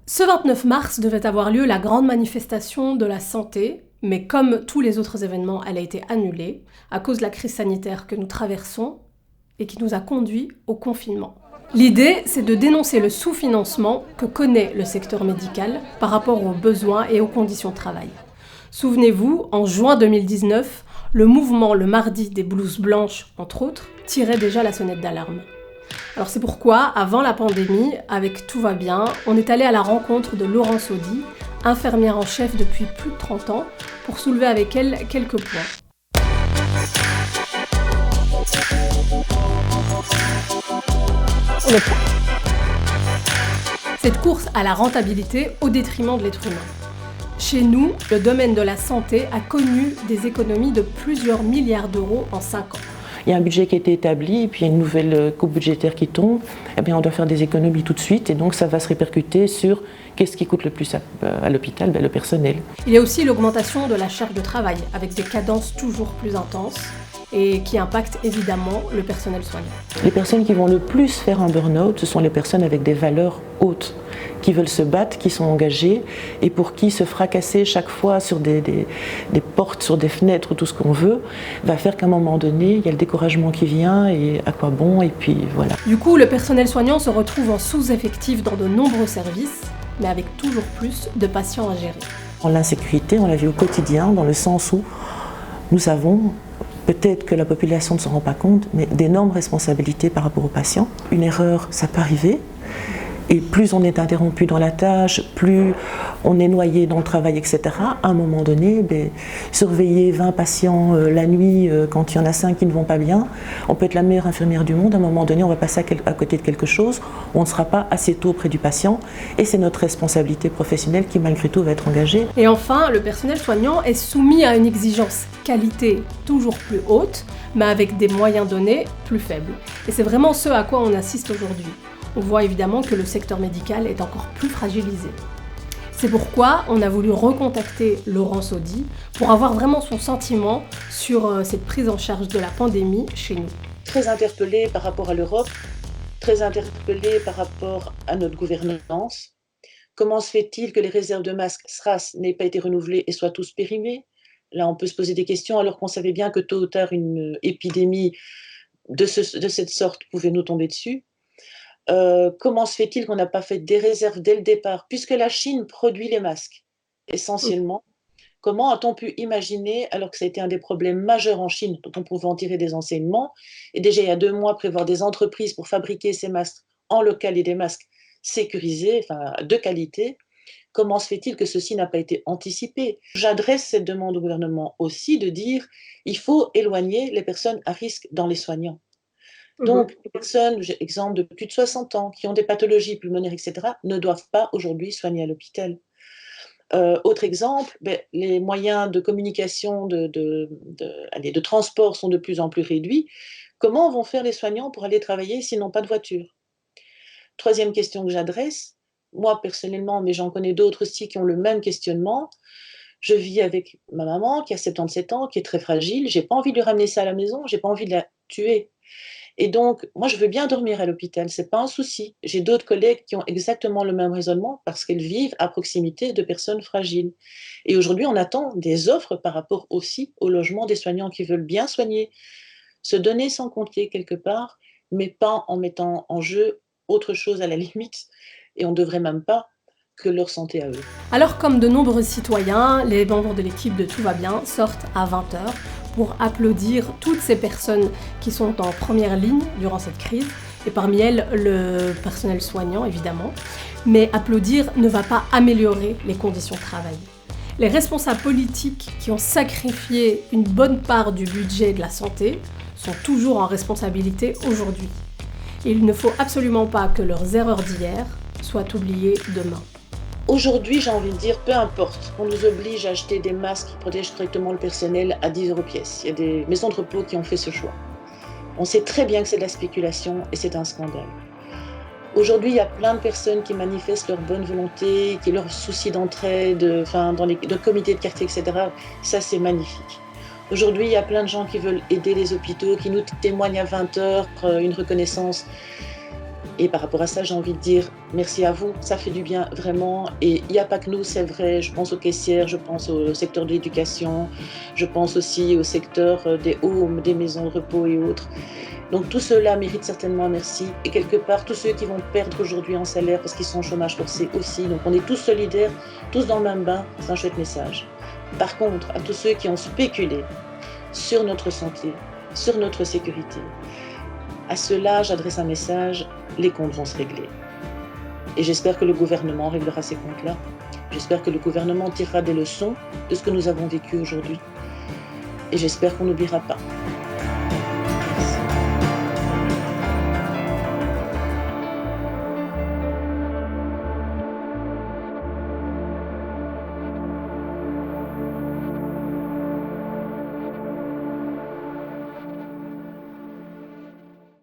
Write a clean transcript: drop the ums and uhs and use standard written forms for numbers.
Ce 29 mars devait avoir lieu la grande manifestation de la santé, mais comme tous les autres événements, elle a été annulée à cause de la crise sanitaire que nous traversons et qui nous a conduits au confinement. L'idée, c'est de dénoncer le sous-financement que connaît le secteur médical par rapport aux besoins et aux conditions de travail. Souvenez-vous, en juin 2019, le mouvement Le Mardi des blouses blanches, entre autres, tirait déjà la sonnette d'alarme. Alors c'est pourquoi, avant la pandémie, avec Tout va bien, on est allé à la rencontre de Laurence Audy, infirmière en chef depuis plus de 30 ans, pour soulever avec elle quelques points. On est prêt. Cette course à la rentabilité au détriment de l'être humain. Chez nous, le domaine de la santé a connu des économies de plusieurs milliards d'euros en 5 ans. Il y a un budget qui a été établi, et puis il y a une nouvelle coupe budgétaire qui tombe, eh bien on doit faire des économies tout de suite, et donc ça va se répercuter sur qu'est-ce qui coûte le plus à l'hôpital, le personnel. Il y a aussi l'augmentation de la charge de travail, avec des cadences toujours plus intenses, et qui impactent évidemment le personnel soignant. Les personnes qui vont le plus faire un burn-out, ce sont les personnes avec des valeurs hautes, qui veulent se battre, qui sont engagées, et pour qui se fracasser chaque fois sur des portes, sur des fenêtres, tout ce qu'on veut, va faire qu'à un moment donné, il y a le découragement qui vient, et à quoi bon, et puis voilà. Du coup, le personnel soignant se retrouve en sous-effectif dans de nombreux services, mais avec toujours plus de patients à gérer. L'insécurité, on la vit au quotidien, dans le sens où nous avons, peut-être que la population ne s'en rend pas compte, mais d'énormes responsabilités par rapport aux patients. Une erreur, ça peut arriver. Et plus on est interrompu dans la tâche, plus on est noyé dans le travail, etc. À un moment donné, surveiller 20 patients la nuit, quand il y en a 5 qui ne vont pas bien, on peut être la meilleure infirmière du monde, à un moment donné, on va passer à côté de quelque chose, on ne sera pas assez tôt auprès du patient, et c'est notre responsabilité professionnelle qui, malgré tout, va être engagée. Et enfin, le personnel soignant est soumis à une exigence qualité toujours plus haute, mais avec des moyens donnés plus faibles. Et c'est vraiment ce à quoi on assiste aujourd'hui. On voit évidemment que le secteur médical est encore plus fragilisé. C'est pourquoi on a voulu recontacter Laurence Audy pour avoir vraiment son sentiment sur cette prise en charge de la pandémie chez nous. Très interpellée par rapport à l'Europe, très interpellée par rapport à notre gouvernance. Comment se fait-il que les réserves de masques SRAS n'aient pas été renouvelées et soient tous périmées ? Là, on peut se poser des questions alors qu'on savait bien que tôt ou tard, une épidémie de cette sorte pouvait nous tomber dessus. Comment se fait-il qu'on n'a pas fait des réserves dès le départ, puisque la Chine produit les masques, essentiellement. Comment a-t-on pu imaginer, alors que ça a été un des problèmes majeurs en Chine, dont on pouvait en tirer des enseignements, et déjà il y a 2 mois, prévoir des entreprises pour fabriquer ces masques en local et des masques sécurisés, enfin de qualité. Comment se fait-il que ceci n'a pas été anticipé ? J'adresse cette demande au gouvernement aussi de dire il faut éloigner les personnes à risque dans les soignants. Donc, les personnes, exemple de plus de 60 ans, qui ont des pathologies pulmonaires, etc., ne doivent pas aujourd'hui soigner à l'hôpital. Autre exemple, les moyens de communication, de transport sont de plus en plus réduits. Comment vont faire les soignants pour aller travailler s'ils n'ont pas de voiture ? Troisième question que j'adresse, moi personnellement, mais j'en connais d'autres aussi qui ont le même questionnement. Je vis avec ma maman qui a 77 ans, qui est très fragile. J'ai pas envie de lui ramener ça à la maison, j'ai pas envie de la tuer. Et donc, moi, je veux bien dormir à l'hôpital, c'est pas un souci. J'ai d'autres collègues qui ont exactement le même raisonnement parce qu'elles vivent à proximité de personnes fragiles. Et aujourd'hui, on attend des offres par rapport aussi au logement des soignants qui veulent bien soigner, se donner sans compter quelque part, mais pas en mettant en jeu autre chose à la limite. Et on ne devrait même pas que leur santé à eux. Alors, comme de nombreux citoyens, les membres de l'équipe de Tout va bien sortent à 20h pour applaudir toutes ces personnes qui sont en première ligne durant cette crise, et parmi elles, le personnel soignant, évidemment. Mais applaudir ne va pas améliorer les conditions de travail. Les responsables politiques qui ont sacrifié une bonne part du budget de la santé sont toujours en responsabilité aujourd'hui. Il ne faut absolument pas que leurs erreurs d'hier soient oubliées demain. Aujourd'hui, j'ai envie de dire, peu importe, on nous oblige à acheter des masques qui protègent correctement le personnel à 10 € pièce. Il y a des maisons de repos qui ont fait ce choix. On sait très bien que c'est de la spéculation et c'est un scandale. Aujourd'hui, il y a plein de personnes qui manifestent leur bonne volonté, qui ont leur souci d'entraide, dans les comités de quartier, etc. Ça, c'est magnifique. Aujourd'hui, il y a plein de gens qui veulent aider les hôpitaux, qui nous témoignent à 20h une reconnaissance. Et par rapport à ça, j'ai envie de dire merci à vous, ça fait du bien vraiment. Et il n'y a pas que nous, c'est vrai, je pense aux caissières, je pense au secteur de l'éducation, je pense aussi au secteur des homes, des maisons de repos et autres. Donc tout cela mérite certainement un merci. Et quelque part, tous ceux qui vont perdre aujourd'hui en salaire parce qu'ils sont au chômage forcé aussi. Donc on est tous solidaires, tous dans le même bain, c'est un chouette message. Par contre, à tous ceux qui ont spéculé sur notre santé, sur notre sécurité, à ceux-là, j'adresse un message, les comptes vont se régler. Et j'espère que le gouvernement réglera ces comptes-là. J'espère que le gouvernement tirera des leçons de ce que nous avons vécu aujourd'hui. Et j'espère qu'on n'oubliera pas.